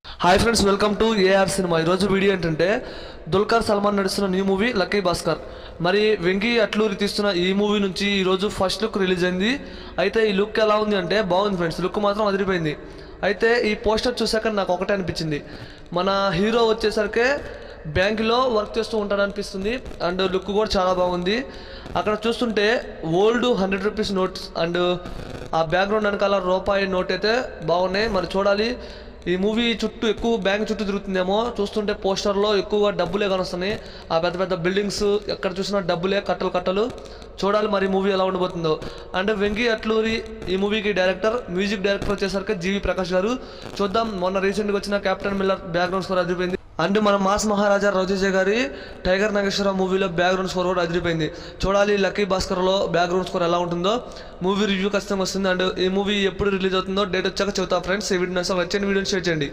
Hi friends, welcome to AR cinema. ఈరోజు video ఏంటంటే దుల్కర్ సల్మాన్ నడుస్తున్న న్యూ మూవీ లక్కీ భాస్కర్. మరి వెంకీ అట్లూరి తీస్తున్న ఈ మూవీ నుంచి ఈరోజు ఫస్ట్ లుక్ రిలీజ్ అయింది. అయితే ఈ లుక్ ఎలా ఉంది అంటే బాగుంది ఫ్రెండ్స్, లుక్ మాత్రం అదిరిపోయింది. అయితే ఈ పోస్టర్ చూసాక నాకు ఒకటే అనిపించింది, మన హీరో వచ్చేసరికి బ్యాంకులో వర్క్ చేస్తూ ఉంటాడు అనిపిస్తుంది. అండ్ లుక్ కూడా చాలా బాగుంది. అక్కడ చూస్తుంటే ఓల్డ్ 100 రూపీస్ నోట్స్ అండ్ ఆ బ్యాక్గ్రౌండ్ వెనకాల రూపాయి నోట్ అయితే బాగున్నాయి. మరి చూడాలి, ఈ మూవీ చుట్టూ ఎక్కువ బ్యాంక్ చుట్టూ తిరుగుతుందేమో. చూస్తుంటే పోస్టర్లో ఎక్కువగా డబ్బులే కనొస్తున్నాయి, ఆ పెద్ద పెద్ద బిల్డింగ్స్ ఎక్కడ చూసినా డబ్బులే, కట్టలు కట్టలు. చూడాలి మరి మూవీ ఎలా ఉండబోతుందో. అండ్ వెంకీ అట్లూరి ఈ మూవీకి డైరెక్టర్, మ్యూజిక్ డైరెక్టర్ వచ్చేసరికి జీవి ప్రకాష్ గారు. చూద్దాం, మొన్న రీసెంట్గా వచ్చిన క్యాప్టెన్ మిల్లర్ బ్యాక్గ్రౌండ్ స్కోర్ అదిరిపోయింది. అండ్ మన మాస్ మహారాజా రవితేజ గారి టైగర్ నాగేశ్వర మూవీలో బ్యాక్గ్రౌండ్ స్కోర్ కూడా అదిరిపోయింది. చూడాలి లక్కీ భాస్కర్లో బ్యాక్గ్రౌండ్ స్కోర్ ఎలా ఉంటుందో. మూవీ రివ్యూ ఖచ్చితంగా వస్తుంది. అండ్ ఈ మూవీ ఎప్పుడు రిలీజ్ అవుతుందో డేట్ వచ్చాక చెబుతా ఫ్రెండ్స్. ఈ వీడియో నచ్చితే వీడియోని షేర్ చేయండి.